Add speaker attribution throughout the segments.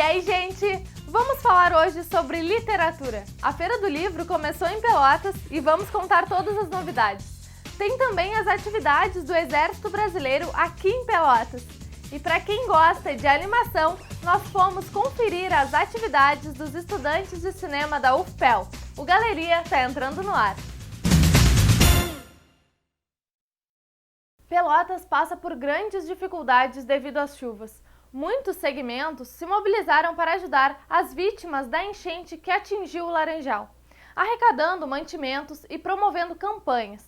Speaker 1: aí, gente? Vamos falar hoje sobre literatura. A Feira do Livro começou em Pelotas e vamos contar todas as novidades. Tem também as atividades do Exército Brasileiro aqui em Pelotas. E para quem gosta de animação, nós fomos conferir as atividades dos estudantes de cinema da UFPEL. O Galeria está entrando no ar. Pelotas passa por grandes dificuldades devido às chuvas. Muitos segmentos se mobilizaram para ajudar as vítimas da enchente que atingiu o Laranjal, arrecadando mantimentos e promovendo campanhas.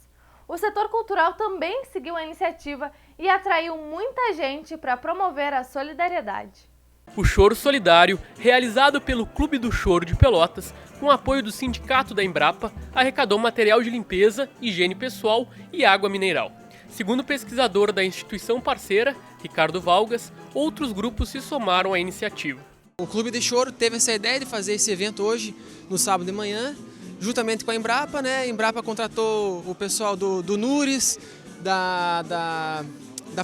Speaker 1: O setor cultural também seguiu a iniciativa e atraiu muita gente para promover a solidariedade.
Speaker 2: O Choro Solidário, realizado pelo Clube do Choro de Pelotas, com apoio do Sindicato da Embrapa, arrecadou material de limpeza, higiene pessoal e água mineral. Segundo o pesquisador da instituição parceira, Ricardo Valgas, outros grupos se somaram à iniciativa.
Speaker 3: O Clube de Choro teve essa ideia de fazer esse evento hoje, no sábado de manhã, juntamente com a Embrapa, né? A Embrapa contratou o pessoal do NURES, da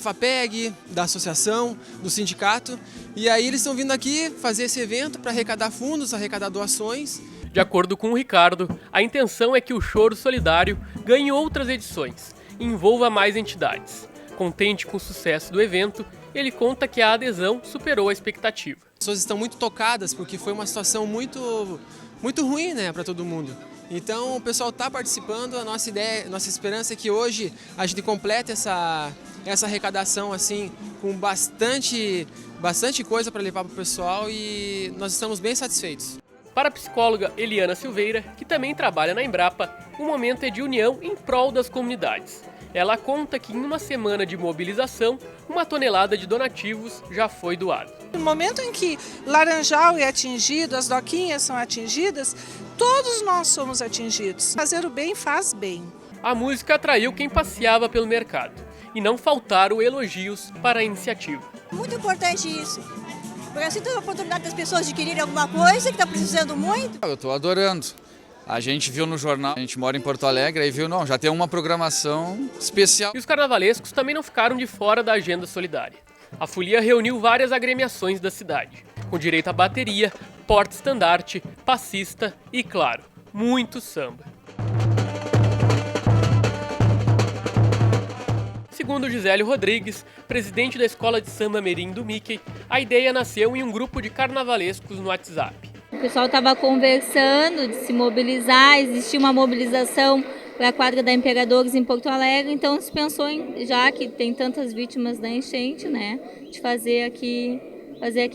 Speaker 3: FAPEG, da associação, do sindicato, e aí eles estão vindo aqui fazer esse evento para arrecadar fundos, arrecadar doações.
Speaker 2: De acordo com o Ricardo, a intenção é que o Choro Solidário ganhe outras edições e envolva mais entidades. Contente com o sucesso do evento, ele conta que a adesão superou a expectativa.
Speaker 3: As pessoas estão muito tocadas porque foi uma situação muito ruim, né, para todo mundo. Então o pessoal está participando, a nossa ideia, nossa esperança é que hoje a gente complete essa arrecadação assim com bastante coisa para levar para o pessoal e nós estamos bem satisfeitos.
Speaker 2: Para a psicóloga Eliana Silveira, que também trabalha na Embrapa, o momento é de união em prol das comunidades. Ela conta que em uma semana de mobilização, 1 tonelada de donativos já foi doada.
Speaker 4: No momento em que Laranjal é atingido, as doquinhas são atingidas, todos nós somos atingidos. Fazer o bem faz bem.
Speaker 2: A música atraiu quem passeava pelo mercado e não faltaram elogios para a iniciativa.
Speaker 5: Muito importante isso. Porque assim tem a oportunidade das pessoas adquirirem alguma coisa que está precisando muito.
Speaker 6: Eu estou adorando. A gente viu no jornal, a gente mora em Porto Alegre, aí viu, não, já tem uma programação especial.
Speaker 2: E os carnavalescos também não ficaram de fora da agenda solidária. A folia reuniu várias agremiações da cidade, com direito a bateria, porta-estandarte, passista e, claro, muito samba. Segundo Gisélio Rodrigues, presidente da Escola de Samba Mirim do Mickey, a ideia nasceu em um grupo de carnavalescos no WhatsApp.
Speaker 7: O pessoal estava conversando de se mobilizar, existia uma mobilização para a quadra da Imperadores em Porto Alegre, então se pensou em, já que tem tantas vítimas da enchente, né, de fazer aqui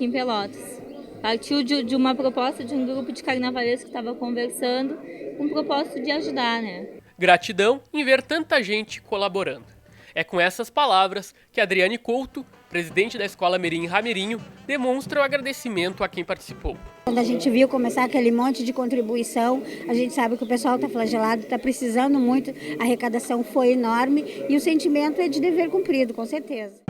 Speaker 7: em Pelotas. Partiu de uma proposta de um grupo de carnavalescos que estava conversando, com o propósito de ajudar, né.
Speaker 2: Gratidão em ver tanta gente colaborando. É com essas palavras que Adriane Couto, presidente da Escola Mirim Ramirinho, demonstra o agradecimento a quem participou.
Speaker 8: Quando a gente viu começar aquele monte de contribuição, a gente sabe que o pessoal está flagelado, está precisando muito, a arrecadação foi enorme e o sentimento é de dever cumprido, com certeza.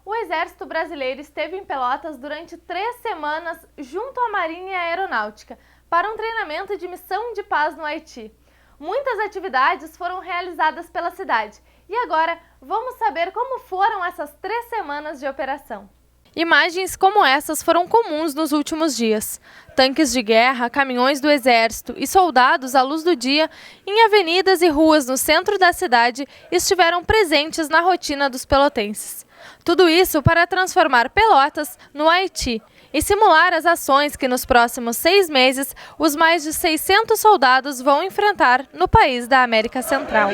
Speaker 1: O Exército Brasileiro esteve em Pelotas durante 3 semanas junto à Marinha e à Aeronáutica para um treinamento de missão de paz no Haiti. Muitas atividades foram realizadas pela cidade e agora vamos saber como foram essas 3 semanas de operação. Imagens como essas foram comuns nos últimos dias. Tanques de guerra, caminhões do Exército e soldados à luz do dia em avenidas e ruas no centro da cidade estiveram presentes na rotina dos pelotenses. Tudo isso para transformar Pelotas no Haiti e simular as ações que nos próximos 6 meses os mais de 600 soldados vão enfrentar no país da América Central.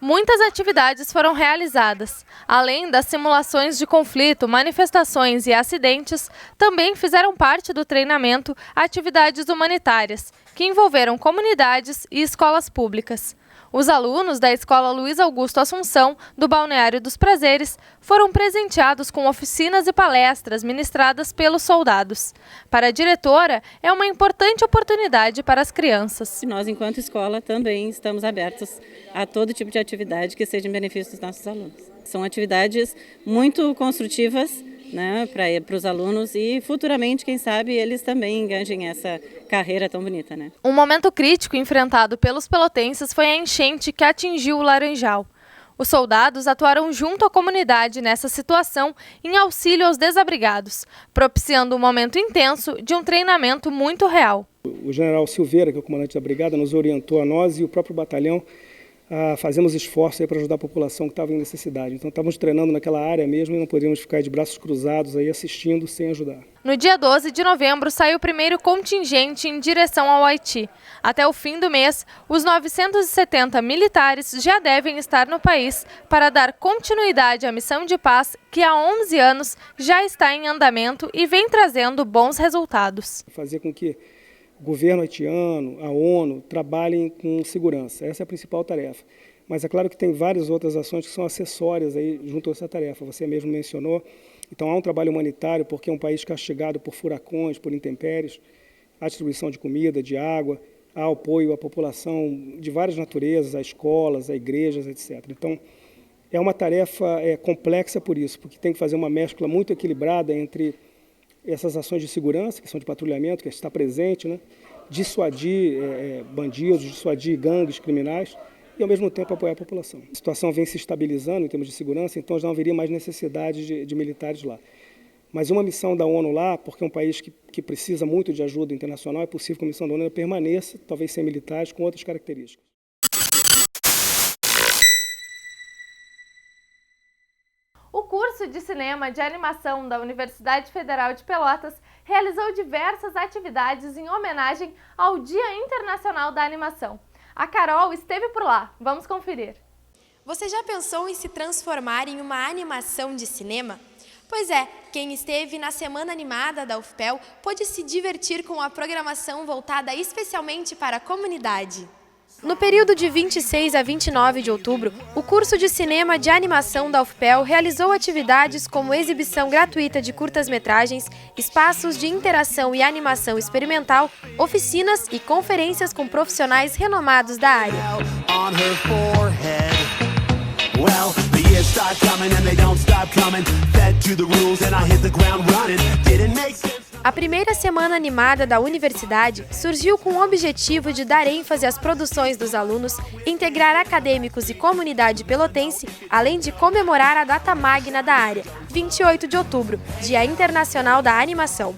Speaker 1: Muitas atividades foram realizadas. Além das simulações de conflito, manifestações e acidentes, também fizeram parte do treinamento atividades humanitárias, que envolveram comunidades e escolas públicas. Os alunos da Escola Luiz Augusto Assunção, do Balneário dos Prazeres, foram presenteados com oficinas e palestras ministradas pelos soldados. Para a diretora, é uma importante oportunidade para as crianças.
Speaker 9: Nós, enquanto escola, também estamos abertos a todo tipo de atividade que seja em benefício dos nossos alunos. São atividades muito construtivas, né, para os alunos e futuramente, quem sabe, eles também engajem essa carreira tão bonita, né?
Speaker 1: Um momento crítico enfrentado pelos pelotenses foi a enchente que atingiu o Laranjal. Os soldados atuaram junto à comunidade nessa situação em auxílio aos desabrigados, propiciando um momento intenso de um treinamento muito real.
Speaker 10: O general Silveira, que é o comandante da brigada, nos orientou a nós e o próprio batalhão fazemos esforços para ajudar a população que estava em necessidade. Então estávamos treinando naquela área mesmo e não podíamos ficar de braços cruzados aí assistindo sem ajudar.
Speaker 1: No dia 12 de novembro saiu o primeiro contingente em direção ao Haiti. Até o fim do mês, os 970 militares já devem estar no país para dar continuidade à missão de paz que há 11 anos já está em andamento e vem trazendo bons resultados.
Speaker 10: Fazer com que o governo haitiano, a ONU, trabalhem com segurança. Essa é a principal tarefa. Mas é claro que tem várias outras ações que são acessórias aí junto a essa tarefa. Você mesmo mencionou. Então há um trabalho humanitário, porque é um país castigado por furacões, por intempéries, há distribuição de comida, de água, há apoio à população de várias naturezas, a escolas, a igrejas, etc. Então é uma tarefa complexa por isso, porque tem que fazer uma mescla muito equilibrada entre essas ações de segurança, que são de patrulhamento, que está presente, né? Dissuadir bandidos, dissuadir gangues criminais e, ao mesmo tempo, apoiar a população. A situação vem se estabilizando em termos de segurança, então já não haveria mais necessidade de militares lá. Mas uma missão da ONU lá, porque é um país que precisa muito de ajuda internacional, é possível que a missão da ONU permaneça, talvez sem militares, com outras características.
Speaker 1: O curso de cinema de animação da Universidade Federal de Pelotas realizou diversas atividades em homenagem ao Dia Internacional da Animação. A Carol esteve por lá. Vamos conferir.
Speaker 11: Você já pensou em se transformar em uma animação de cinema? Pois é, quem esteve na Semana Animada da UFPEL pôde se divertir com a programação voltada especialmente para a comunidade. No período de 26 a 29 de outubro, o curso de cinema de animação da UFPEL realizou atividades como exibição gratuita de curtas-metragens, espaços de interação e animação experimental, oficinas e conferências com profissionais renomados da área. A primeira Semana Animada da universidade surgiu com o objetivo de dar ênfase às produções dos alunos, integrar acadêmicos e comunidade pelotense, além de comemorar a data magna da área, 28 de outubro, Dia Internacional da Animação.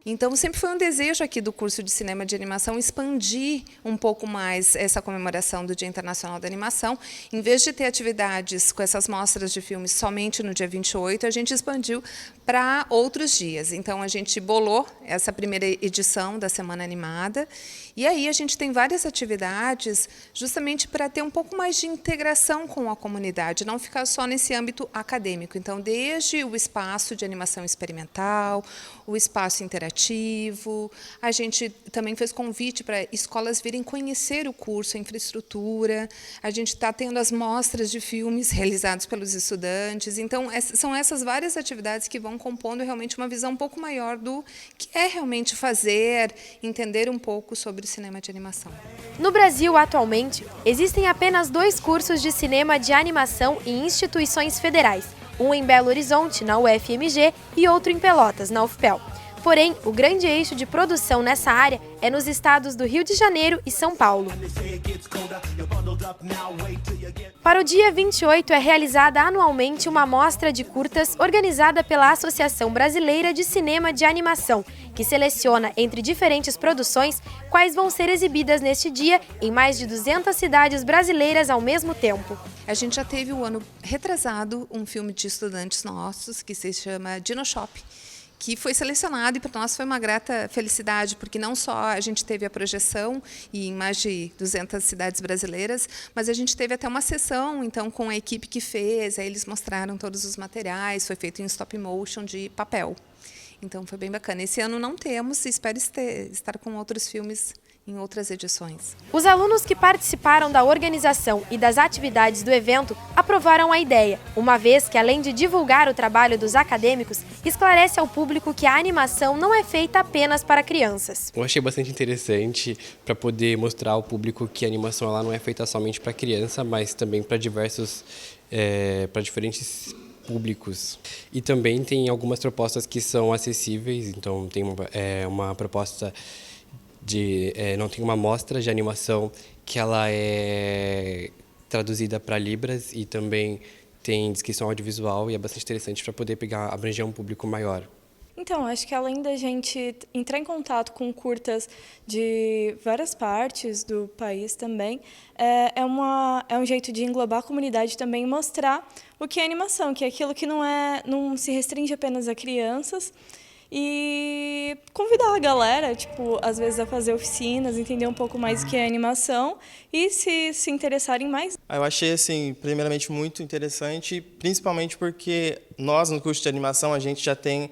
Speaker 12: Então, sempre foi um desejo aqui do curso de Cinema de Animação expandir um pouco mais essa comemoração do Dia Internacional da Animação. Em vez de ter atividades com essas mostras de filmes somente no dia 28, a gente expandiu para outros dias. Então, a gente bolou essa primeira edição da Semana Animada. E aí a gente tem várias atividades justamente para ter um pouco mais de integração com a comunidade, não ficar só nesse âmbito acadêmico. Então, desde o espaço de animação experimental, o espaço interativo, a gente também fez convite para escolas virem conhecer o curso, a infraestrutura, a gente está tendo as mostras de filmes realizados pelos estudantes. Então, são essas várias atividades que vão compondo realmente uma visão um pouco maior do que é realmente fazer, entender um pouco sobre o cinema de animação.
Speaker 11: No Brasil, atualmente, existem apenas 2 cursos de cinema de animação em instituições federais, um em Belo Horizonte, na UFMG, e outro em Pelotas, na UFPEL. Porém, o grande eixo de produção nessa área é nos estados do Rio de Janeiro e São Paulo. Para o dia 28 é realizada anualmente uma mostra de curtas organizada pela Associação Brasileira de Cinema de Animação, que seleciona entre diferentes produções quais vão ser exibidas neste dia em mais de 200 cidades brasileiras ao mesmo tempo.
Speaker 12: A gente já teve o ano retrasado um filme de estudantes nossos que se chama Dino Shop, que foi selecionado e para nós foi uma grata felicidade, porque não só a gente teve a projeção em mais de 200 cidades brasileiras, mas a gente teve até uma sessão então com a equipe que fez, aí eles mostraram todos os materiais, foi feito em stop motion de papel. Então foi bem bacana. Esse ano não temos, espero estar com outros filmes em outras edições.
Speaker 11: Os alunos que participaram da organização e das atividades do evento aprovaram a ideia, uma vez que, além de divulgar o trabalho dos acadêmicos, esclarece ao público que a animação não é feita apenas para crianças.
Speaker 13: Eu achei bastante interessante para poder mostrar ao público que a animação ela não é feita somente para criança, mas também para diferentes públicos. E também tem algumas propostas que são acessíveis, então tem uma proposta não tem uma mostra de animação que ela é traduzida para Libras e também tem descrição audiovisual e é bastante interessante para poder abranger um público maior.
Speaker 14: Então, acho que além da gente entrar em contato com curtas de várias partes do país também, é um jeito de englobar a comunidade também e mostrar o que é animação, que é aquilo que não se restringe apenas a crianças, e convidar a galera, às vezes a fazer oficinas, entender um pouco mais o que é animação e se interessarem mais.
Speaker 15: Eu achei, assim, primeiramente muito interessante, principalmente porque nós, no curso de animação, a gente já tem,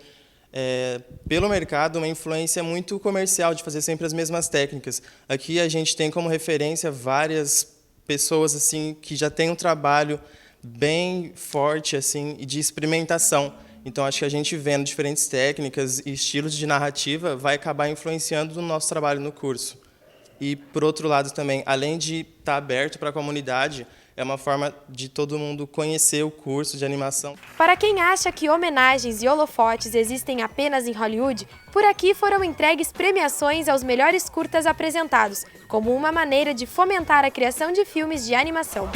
Speaker 15: pelo mercado, uma influência muito comercial de fazer sempre as mesmas técnicas. Aqui a gente tem como referência várias pessoas assim, que já têm um trabalho bem forte assim, e de experimentação. Então, acho que a gente vendo diferentes técnicas e estilos de narrativa vai acabar influenciando no nosso trabalho no curso. E, por outro lado, também, além de estar aberto para a comunidade, é uma forma de todo mundo conhecer o curso de animação.
Speaker 11: Para quem acha que homenagens e holofotes existem apenas em Hollywood, por aqui foram entregues premiações aos melhores curtas apresentados, como uma maneira de fomentar a criação de filmes de animação.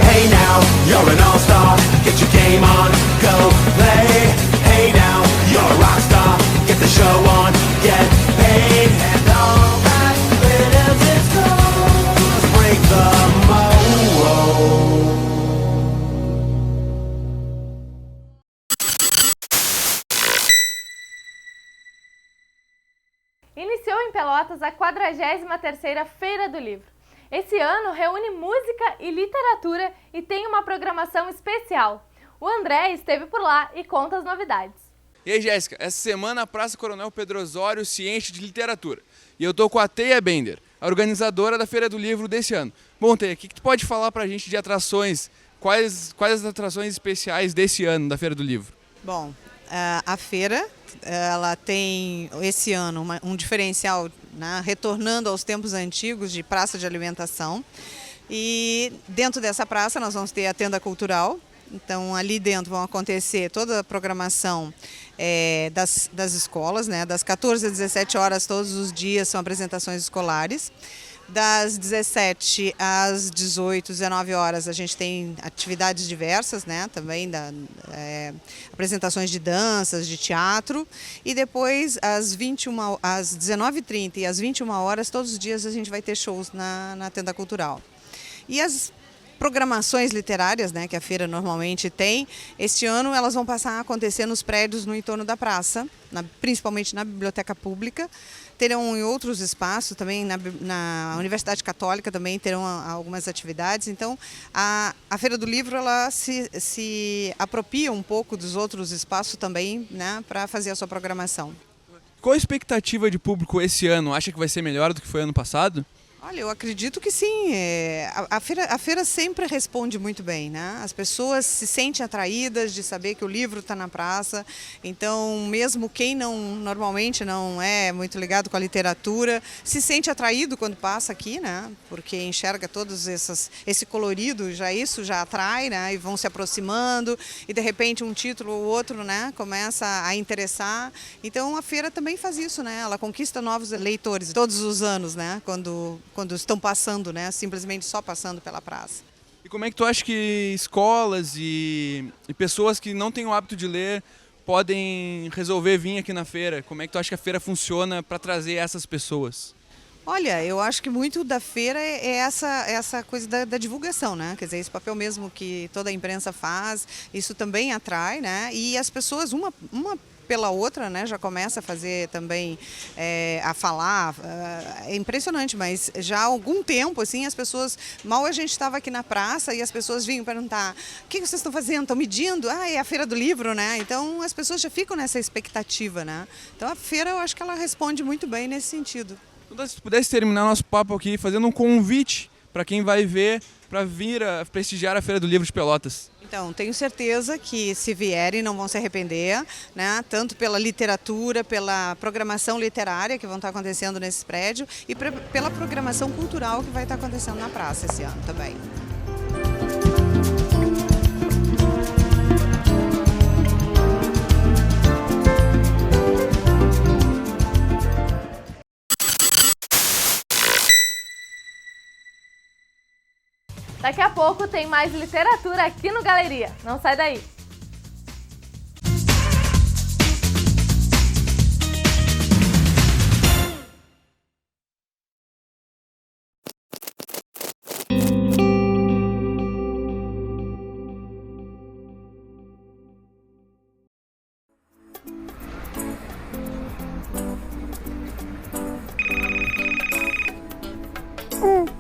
Speaker 16: Hey now, you're an all-star. Get your game on, go play. Hey now, you're a rock star. Get the show on, get paid. And all that glitters is gold. Break the mold.
Speaker 1: Iniciou em Pelotas a 43ª Feira do Livro. Esse ano reúne música e literatura e tem uma programação especial. O André esteve por lá e conta as novidades.
Speaker 17: E aí, Jéssica, essa semana a Praça Coronel Pedro Osório se enche de literatura. E eu tô com a Teia Bender, a organizadora da Feira do Livro desse ano. Bom, Teia, o que tu pode falar pra gente de atrações? Quais as atrações especiais desse ano da Feira do Livro?
Speaker 18: Bom, a feira ela tem esse ano um diferencial, né, retornando aos tempos antigos de praça de alimentação. E dentro dessa praça nós vamos ter a tenda cultural. Então ali dentro vão acontecer toda a programação das escolas, né, das 14 às 17 horas todos os dias são apresentações escolares. Das 17 às 18, 19 horas a gente tem atividades diversas, né? Também apresentações de danças, de teatro. E depois às 19h30 e às 21 horas, todos os dias a gente vai ter shows na tenda cultural. E as programações literárias, né, que a feira normalmente tem, este ano elas vão passar a acontecer nos prédios no entorno da praça, principalmente na biblioteca pública. Terão em outros espaços, também na Universidade Católica também terão algumas atividades. Então, a Feira do Livro ela se apropria um pouco dos outros espaços também, né, para fazer a sua programação.
Speaker 17: Qual a expectativa de público esse ano? Acha que vai ser melhor do que foi ano passado?
Speaker 18: Olha, eu acredito que sim. A feira sempre responde muito bem, né? As pessoas se sentem atraídas de saber que o livro está na praça. Então, mesmo quem normalmente não é muito ligado com a literatura, se sente atraído quando passa aqui, né? Porque enxerga todos esse colorido, isso já atrai, né? E vão se aproximando e de repente um título ou outro, né, começa a interessar. Então, a feira também faz isso, né? Ela conquista novos leitores todos os anos, né? Quando estão passando, né? Simplesmente só passando pela praça.
Speaker 17: E como é que tu acha que escolas e pessoas que não têm o hábito de ler podem resolver vir aqui na feira? Como é que tu acha que a feira funciona para trazer essas pessoas?
Speaker 18: Olha, eu acho que muito da feira é essa coisa da divulgação, né? Quer dizer, esse papel mesmo que toda a imprensa faz, isso também atrai, né? E as pessoas, uma pela outra, né, já começa a fazer também, a falar, é impressionante, mas já há algum tempo, assim, as pessoas, mal a gente estava aqui na praça e as pessoas vinham perguntar, o que vocês estão fazendo? Estão medindo? Ah, é a Feira do Livro, né? Então as pessoas já ficam nessa expectativa, né? Então a feira, eu acho que ela responde muito bem nesse sentido.
Speaker 17: Se pudesse terminar nosso papo aqui fazendo um convite para quem vai ver, para vir a prestigiar a Feira do Livro de Pelotas.
Speaker 18: Então, tenho certeza que se vierem não vão se arrepender, né? Tanto pela literatura, pela programação literária que vão estar acontecendo nesse prédio e pela programação cultural que vai estar acontecendo na praça esse ano também.
Speaker 1: Daqui a pouco tem mais literatura aqui no Galeria. Não sai daí!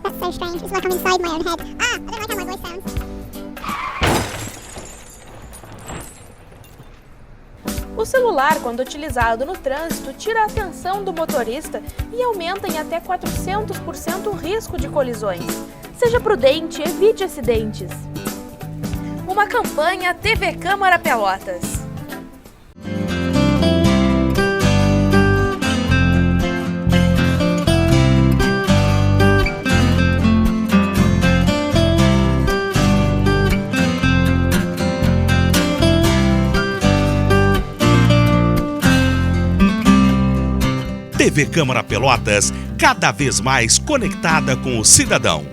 Speaker 19: That's so strange. It's like I'm inside my own head. I don't like how my voice sounds.
Speaker 20: O celular, quando utilizado no trânsito, tira a atenção do motorista e aumenta em até 400% o risco de colisões. Seja prudente, evite acidentes. Uma campanha TV Câmara Pelotas.
Speaker 21: TV Câmara Pelotas, cada vez mais conectada com o cidadão.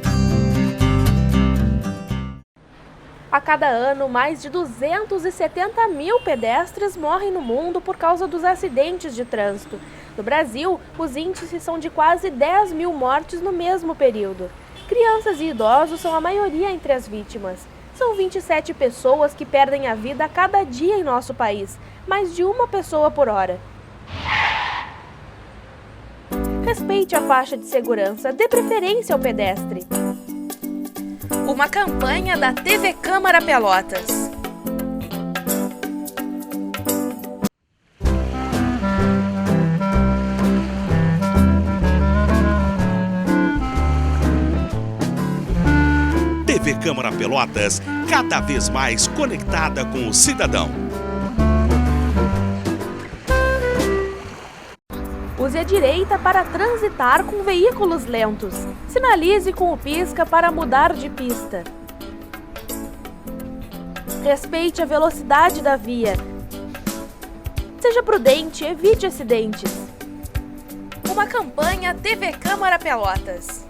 Speaker 20: A cada ano, mais de 270 mil pedestres morrem no mundo por causa dos acidentes de trânsito. No Brasil, os índices são de quase 10 mil mortes no mesmo período. Crianças e idosos são a maioria entre as vítimas. São 27 pessoas que perdem a vida a cada dia em nosso país, mais de uma pessoa por hora. Respeite a faixa de segurança, dê preferência ao pedestre. Uma campanha da TV Câmara Pelotas.
Speaker 21: TV Câmara Pelotas, cada vez mais conectada com o cidadão.
Speaker 20: Use a direita para transitar com veículos lentos. Sinalize com o pisca para mudar de pista. Respeite a velocidade da via. Seja prudente, evite acidentes. Uma campanha TV Câmara Pelotas.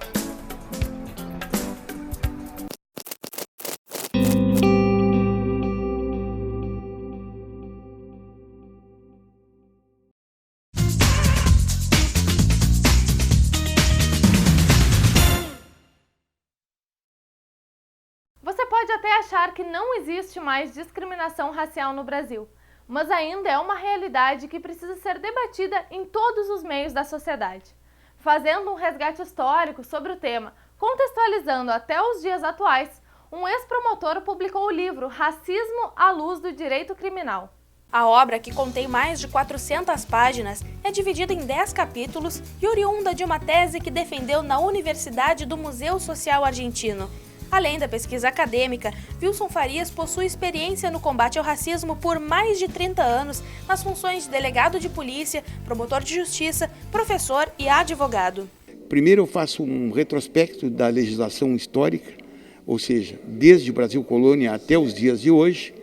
Speaker 1: Você pode até achar que não existe mais discriminação racial no Brasil, mas ainda é uma realidade que precisa ser debatida em todos os meios da sociedade. Fazendo um resgate histórico sobre o tema, contextualizando até os dias atuais, um ex-promotor publicou o livro Racismo à Luz do Direito Criminal.
Speaker 20: A obra, que contém mais de 400 páginas, é dividida em 10 capítulos e oriunda de uma tese que defendeu na Universidade do Museu Social Argentino. Além da pesquisa acadêmica, Wilson Farias possui experiência no combate ao racismo por mais de 30 anos nas funções de delegado de polícia, promotor de justiça, professor e advogado.
Speaker 22: Primeiro eu faço um retrospecto da legislação histórica, ou seja, desde o Brasil Colônia até os dias de hoje.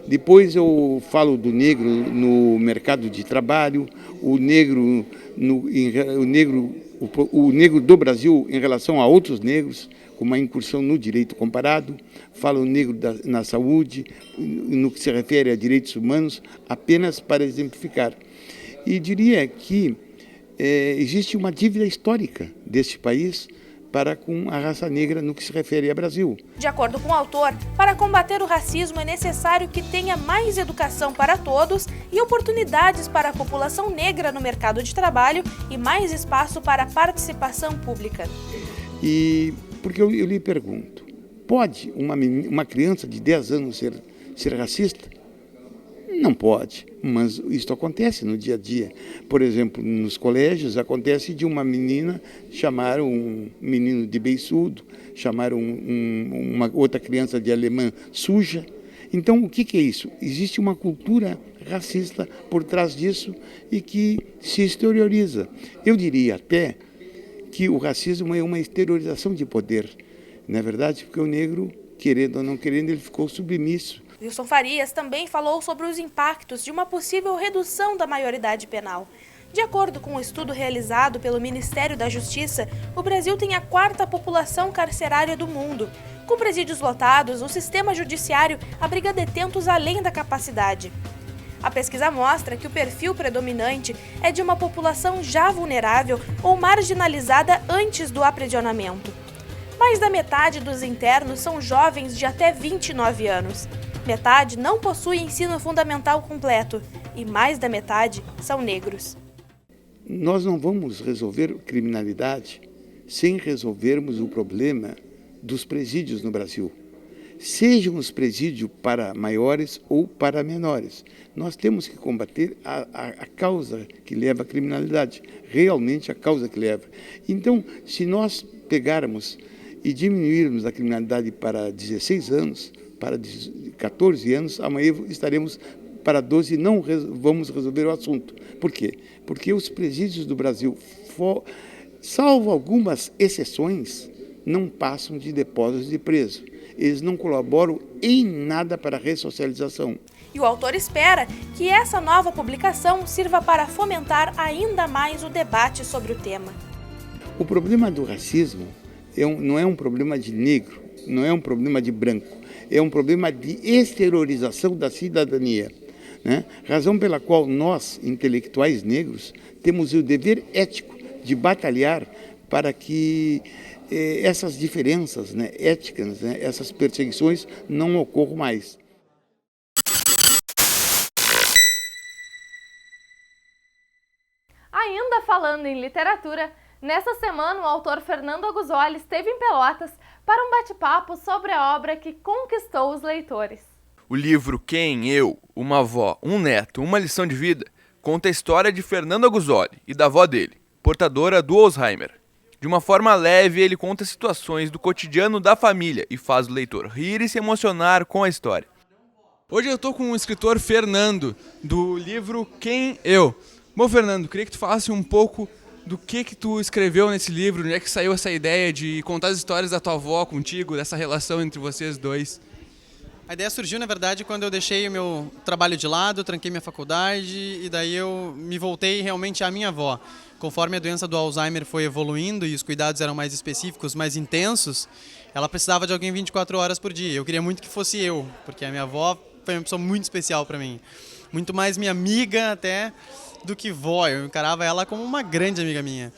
Speaker 22: Depois eu falo do negro no mercado de trabalho, o negro do Brasil em relação a outros negros, com uma incursão no direito comparado, falo negro na saúde, no que se refere a direitos humanos, apenas para exemplificar. E diria que existe uma dívida histórica deste país para com a raça negra no que se refere ao Brasil.
Speaker 20: De acordo com o autor, para combater o racismo é necessário que tenha mais educação para todos e oportunidades para a população negra no mercado de trabalho e mais espaço para a participação pública.
Speaker 22: E porque eu lhe pergunto, pode uma criança de 10 anos ser racista? Não pode, mas isso acontece no dia a dia. Por exemplo, nos colégios acontece de uma menina chamar um menino de beiçudo, chamar uma outra criança de alemã suja. Então, o que é isso? Existe uma cultura racista por trás disso e que se exterioriza. Eu diria até que o racismo é uma exteriorização de poder. Não é verdade? Porque o negro, querendo ou não querendo, ele ficou submisso.
Speaker 20: Wilson Farias também falou sobre os impactos de uma possível redução da maioridade penal. De acordo com um estudo realizado pelo Ministério da Justiça, o Brasil tem a 4ª população carcerária do mundo. Com presídios lotados, o sistema judiciário abriga detentos além da capacidade. A pesquisa mostra que o perfil predominante é de uma população já vulnerável ou marginalizada antes do aprisionamento. Mais da metade dos internos são jovens de até 29 anos. Metade não possui ensino fundamental completo e mais da metade são negros.
Speaker 22: Nós não vamos resolver criminalidade sem resolvermos o problema dos presídios no Brasil. Sejam os presídios para maiores ou para menores. Nós temos que combater a causa que leva à criminalidade, realmente a causa que leva. Então, se nós pegarmos e diminuirmos a criminalidade para 16 anos, para 14 anos, amanhã estaremos para 12 e não vamos resolver o assunto. Por quê? Porque os presídios do Brasil, salvo algumas exceções, não passam de depósitos de preso. Eles não colaboram em nada para a ressocialização.
Speaker 20: E o autor espera que essa nova publicação sirva para fomentar ainda mais o debate sobre o tema.
Speaker 22: O problema do racismo não é um problema de negro, não é um problema de branco. É um problema de exteriorização da cidadania, né? Razão pela qual nós, intelectuais negros, temos o dever ético de batalhar para que essas diferenças, né, éticas, né, essas perseguições não ocorram mais.
Speaker 1: Ainda falando em literatura, nessa semana o autor Fernando Aguzoli esteve em Pelotas para um bate-papo sobre a obra que conquistou os leitores.
Speaker 17: O livro Quem, Eu, Uma Avó, Um Neto, Uma Lição de Vida conta a história de Fernando Aguzoli e da avó dele, portadora do Alzheimer. De uma forma leve, ele conta situações do cotidiano da família e faz o leitor rir e se emocionar com a história. Hoje eu estou com o escritor Fernando, do livro Quem, Eu. Bom, Fernando, queria que tu falasse um pouco do que tu escreveu nesse livro, onde é que saiu essa ideia de contar as histórias da tua avó contigo, dessa relação entre vocês dois?
Speaker 3: A ideia surgiu, na verdade, quando eu deixei o meu trabalho de lado, tranquei minha faculdade e daí eu me voltei realmente à minha avó. Conforme a doença do Alzheimer foi evoluindo e os cuidados eram mais específicos, mais intensos, ela precisava de alguém 24 horas por dia. Eu queria muito que fosse eu, porque a minha avó foi uma pessoa muito especial para mim. Muito mais minha amiga até do que vó, eu encarava ela como uma grande amiga minha.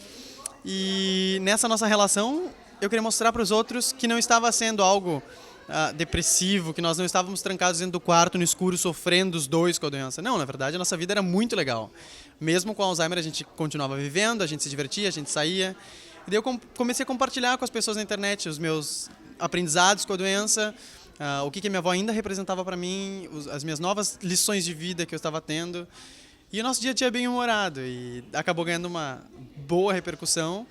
Speaker 3: E nessa nossa relação, eu queria mostrar para os outros que não estava sendo algo depressivo, que nós não estávamos trancados dentro do quarto, no escuro, sofrendo os dois com a doença. Não, na verdade, a nossa vida era muito legal. Mesmo com Alzheimer, a gente continuava vivendo, a gente se divertia, a gente saía. E daí eu comecei a compartilhar com as pessoas na internet os meus aprendizados com a doença, o que a minha avó ainda representava para mim, as minhas novas lições de vida que eu estava tendo. E o nosso dia a dia é bem humorado e acabou ganhando uma boa repercussão.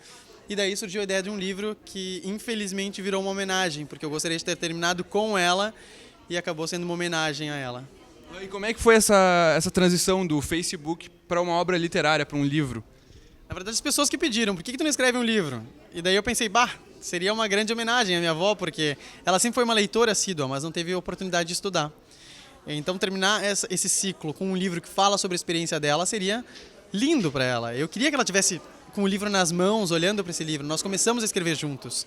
Speaker 3: E daí surgiu a ideia de um livro que infelizmente virou uma homenagem, porque eu gostaria de ter terminado com ela e acabou sendo uma homenagem a ela.
Speaker 17: E como é que foi essa transição do Facebook para uma obra literária, para um livro?
Speaker 3: Na verdade, as pessoas que pediram, por que tu não escreve um livro? E daí eu pensei, seria uma grande homenagem à minha avó, porque ela sempre foi uma leitora assídua, mas não teve oportunidade de estudar. Então, terminar esse ciclo com um livro que fala sobre a experiência dela seria lindo para ela. Eu queria que ela tivesse com o livro nas mãos, olhando para esse livro. Nós começamos a escrever juntos.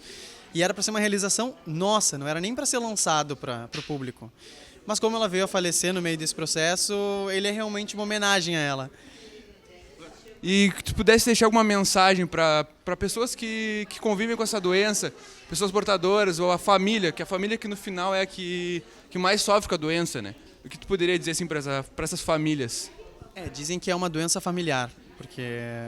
Speaker 3: E era para ser uma realização nossa, não era nem para ser lançado para o público. Mas como ela veio a falecer no meio desse processo, ele é realmente uma homenagem a ela.
Speaker 17: E que tu pudesse deixar alguma mensagem para pessoas que convivem com essa doença, pessoas portadoras ou a família, que a família que no final é a que mais sofre com a doença, né? O que tu poderia dizer assim para essas famílias?
Speaker 3: Dizem que é uma doença familiar, porque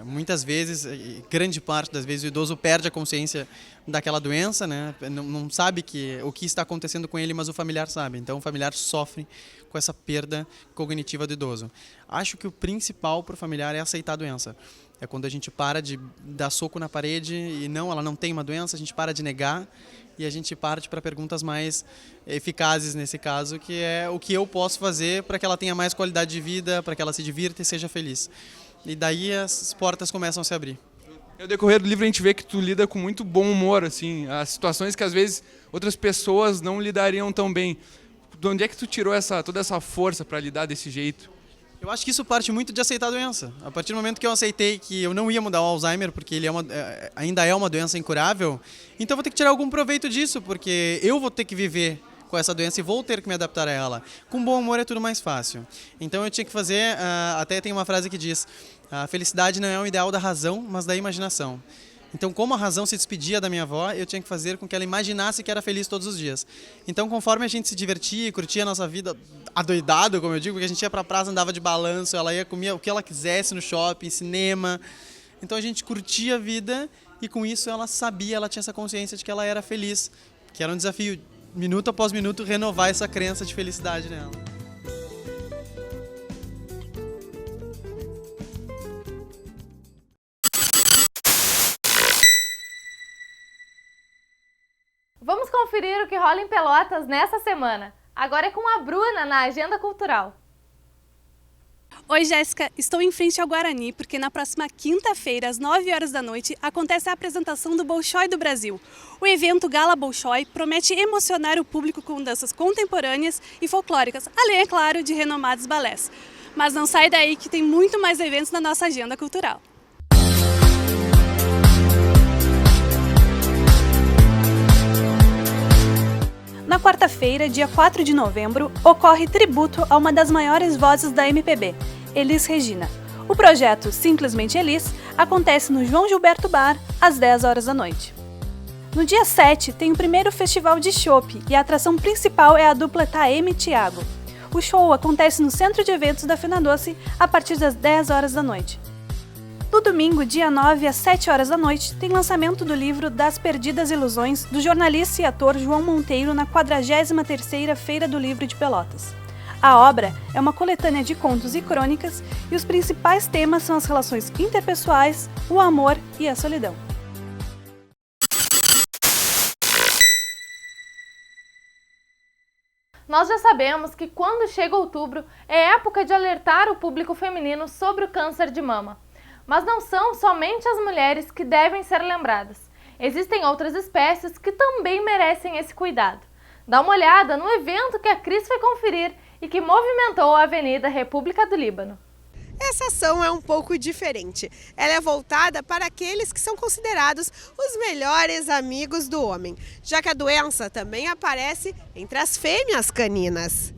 Speaker 3: muitas vezes, grande parte das vezes, o idoso perde a consciência daquela doença, né? Não sabe o que está acontecendo com ele, mas o familiar sabe. Então o familiar sofre com essa perda cognitiva do idoso. Acho que o principal para o familiar é aceitar a doença. É quando a gente para de dar soco na parede e ela não tem uma doença, a gente para de negar e a gente parte para perguntas mais eficazes nesse caso, que é o que eu posso fazer para que ela tenha mais qualidade de vida, para que ela se divirta e seja feliz. E daí as portas começam a se abrir.
Speaker 17: No decorrer do livro a gente vê que tu lida com muito bom humor, assim, as situações que às vezes outras pessoas não lidariam tão bem. De onde é que tu tirou toda essa força para lidar desse jeito?
Speaker 3: Eu acho que isso parte muito de aceitar a doença. A partir do momento que eu aceitei que eu não ia mudar o Alzheimer, porque ele ainda é uma doença incurável, então eu vou ter que tirar algum proveito disso, porque eu vou ter que viver com essa doença e vou ter que me adaptar a ela. Com bom humor é tudo mais fácil. Então eu tinha que fazer, até tem uma frase que diz, a felicidade não é um ideal da razão, mas da imaginação. Então, como a razão se despedia da minha avó, eu tinha que fazer com que ela imaginasse que era feliz todos os dias. Então, conforme a gente se divertia e curtia a nossa vida adoidado, como eu digo, porque a gente ia pra praça, andava de balanço, ela ia comer o que ela quisesse no shopping, cinema. Então, a gente curtia a vida e, com isso, ela tinha essa consciência de que ela era feliz, que era um desafio, minuto após minuto, renovar essa crença de felicidade nela.
Speaker 1: Vamos conferir o que rola em Pelotas nessa semana. Agora é com a Bruna na Agenda Cultural.
Speaker 4: Oi, Jéssica. Estou em frente ao Guarani porque na próxima quinta-feira, às 9 horas da noite, acontece a apresentação do Bolshoi do Brasil. O evento Gala Bolshoi promete emocionar o público com danças contemporâneas e folclóricas, além, é claro, de renomados balés. Mas não sai daí que tem muito mais eventos na nossa agenda cultural. Na quarta-feira, dia 4 de novembro, ocorre tributo a uma das maiores vozes da MPB, Elis Regina. O projeto Simplesmente Elis acontece no João Gilberto Bar, às 10 horas da noite. No dia 7, tem o primeiro festival de chopp e a atração principal é a dupla Taeme e Thiago. O show acontece no Centro de Eventos da Fena Doce a partir das 10 horas da noite. No domingo, dia 9, às 7 horas da noite, tem lançamento do livro Das Perdidas Ilusões, do jornalista e ator João Monteiro na 43ª Feira do Livro de Pelotas. A obra é uma coletânea de contos e crônicas e os principais temas são as relações interpessoais, o amor e a solidão.
Speaker 1: Nós já sabemos que quando chega outubro é época de alertar o público feminino sobre o câncer de mama. Mas não são somente as mulheres que devem ser lembradas. Existem outras espécies que também merecem esse cuidado. Dá uma olhada no evento que a Cris foi conferir e que movimentou a Avenida República do Líbano.
Speaker 5: Essa ação é um pouco diferente. Ela é voltada para aqueles que são considerados os melhores amigos do homem, já que a doença também aparece entre as fêmeas caninas.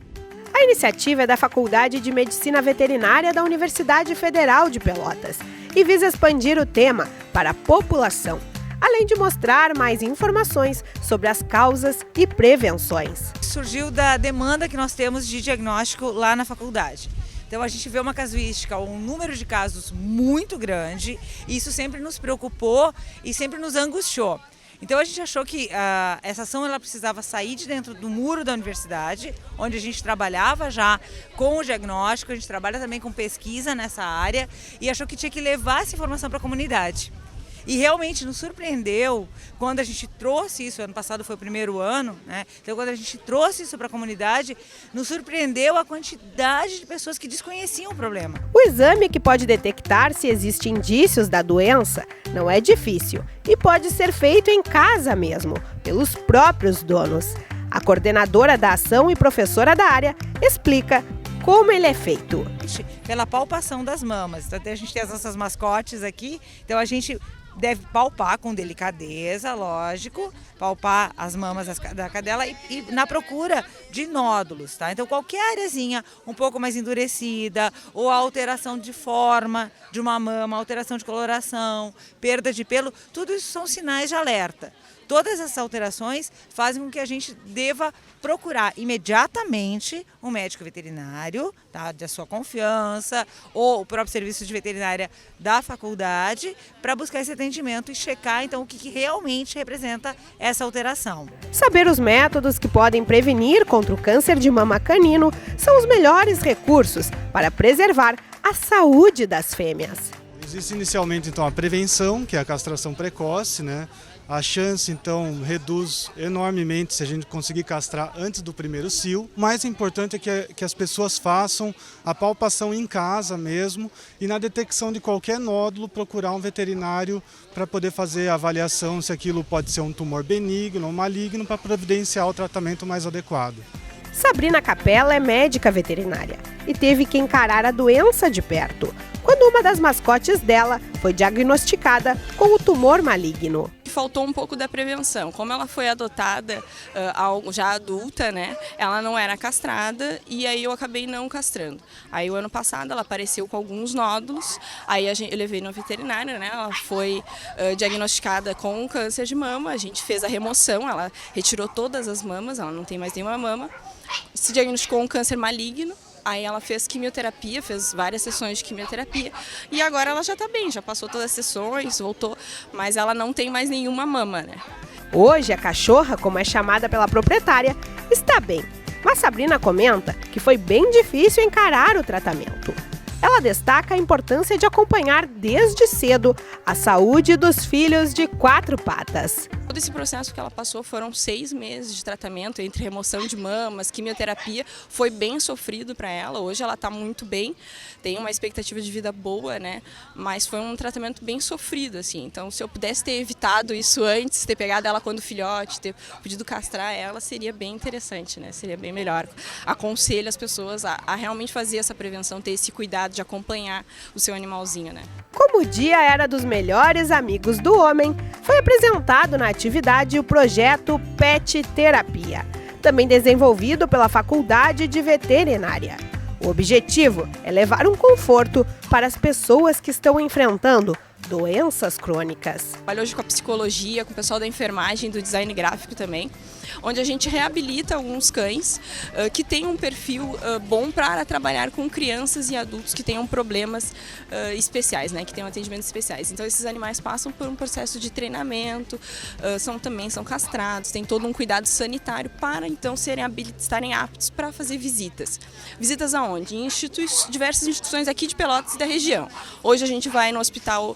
Speaker 5: A iniciativa é da Faculdade de Medicina Veterinária da Universidade Federal de Pelotas e visa expandir o tema para a população, além de mostrar mais informações sobre as causas e prevenções.
Speaker 23: Surgiu da demanda que nós temos de diagnóstico lá na faculdade. Então a gente vê uma casuística, um número de casos muito grande, e isso sempre nos preocupou e sempre nos angustiou. Então a gente achou que essa ação ela precisava sair de dentro do muro da universidade, onde a gente trabalhava já com o diagnóstico, a gente trabalha também com pesquisa nessa área, e achou que tinha que levar essa informação para a comunidade. E realmente nos surpreendeu quando a gente trouxe isso, ano passado foi o primeiro ano, né? Então quando a gente trouxe isso para a comunidade, nos surpreendeu a quantidade de pessoas que desconheciam o problema.
Speaker 5: O exame que pode detectar se existem indícios da doença não é difícil e pode ser feito em casa mesmo, pelos próprios donos. A coordenadora da ação e professora da área explica como ele é feito.
Speaker 23: Pela palpação das mamas. Então a gente tem as nossas mascotes aqui, então a gente deve palpar com delicadeza, lógico, palpar as mamas da cadela e na procura de nódulos, tá? Então qualquer areazinha um pouco mais endurecida ou alteração de forma de uma mama, alteração de coloração, perda de pelo, tudo isso são sinais de alerta. Todas essas alterações fazem com que a gente deva procurar imediatamente um médico veterinário, tá, da sua confiança, ou o próprio serviço de veterinária da faculdade, para buscar esse atendimento e checar então o que realmente representa essa alteração.
Speaker 5: Saber os métodos que podem prevenir contra o câncer de mama canino são os melhores recursos para preservar a saúde das fêmeas.
Speaker 2: Existe inicialmente então a prevenção, que é a castração precoce, né? A chance, então, reduz enormemente se a gente conseguir castrar antes do primeiro cio. O mais importante é que as pessoas façam a palpação em casa mesmo e na detecção de qualquer nódulo procurar um veterinário para poder fazer a avaliação se aquilo pode ser um tumor benigno ou maligno para providenciar o tratamento mais adequado.
Speaker 5: Sabrina Capella é médica veterinária e teve que encarar a doença de perto, quando uma das mascotes dela foi diagnosticada com o tumor maligno.
Speaker 6: Faltou um pouco da prevenção. Como ela foi adotada já adulta, né? Ela não era castrada e aí eu acabei não castrando. Aí o ano passado ela apareceu com alguns nódulos, aí eu levei no veterinário, né? Ela foi diagnosticada com câncer de mama, a gente fez a remoção, ela retirou todas as mamas, ela não tem mais nenhuma mama, se diagnosticou um câncer maligno. Aí ela fez quimioterapia, fez várias sessões de quimioterapia e agora ela já está bem, já passou todas as sessões, voltou, mas ela não tem mais nenhuma mama, né?
Speaker 5: Hoje a cachorra, como é chamada pela proprietária, está bem, mas Sabrina comenta que foi bem difícil encarar o tratamento. Ela destaca a importância de acompanhar desde cedo a saúde dos filhos de 4 patas.
Speaker 6: Todo esse processo que ela passou foram 6 meses de tratamento entre remoção de mamas, quimioterapia, foi bem sofrido para ela. Hoje ela está muito bem, tem uma expectativa de vida boa, né? Mas foi um tratamento bem sofrido, assim. Então, se eu pudesse ter evitado isso antes, ter pegado ela quando filhote, ter podido castrar ela, seria bem interessante, né? Seria bem melhor. Aconselho as pessoas a realmente fazer essa prevenção, ter esse cuidado de acompanhar o seu animalzinho, né?
Speaker 5: Como o dia era dos melhores amigos do homem, foi apresentado na atividade o projeto Pet Terapia, também desenvolvido pela Faculdade de Veterinária. O objetivo é levar um conforto para as pessoas que estão enfrentando doenças crônicas.
Speaker 6: Trabalho hoje com a psicologia, com o pessoal da enfermagem, do design gráfico também, onde a gente reabilita alguns cães que têm um perfil bom para trabalhar com crianças e adultos que tenham problemas especiais, né, que tenham atendimentos especiais. Então esses animais passam por um processo de treinamento, também são castrados, tem todo um cuidado sanitário para então estarem aptos para fazer visitas. Visitas aonde? Em diversas instituições aqui de Pelotas e da região. Hoje a gente vai no hospital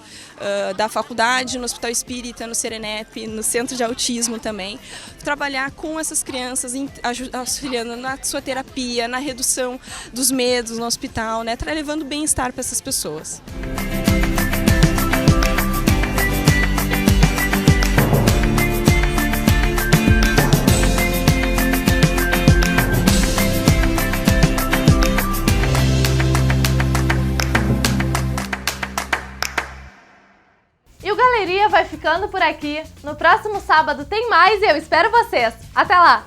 Speaker 6: da faculdade, no Hospital Espírita, no Serenep, no Centro de Autismo também, trabalhar com essas crianças, auxiliando na sua terapia, na redução dos medos no hospital, né, levando bem-estar para essas pessoas.
Speaker 1: E o Galeria vai ficando por aqui. No próximo sábado tem mais e eu espero vocês. Até lá!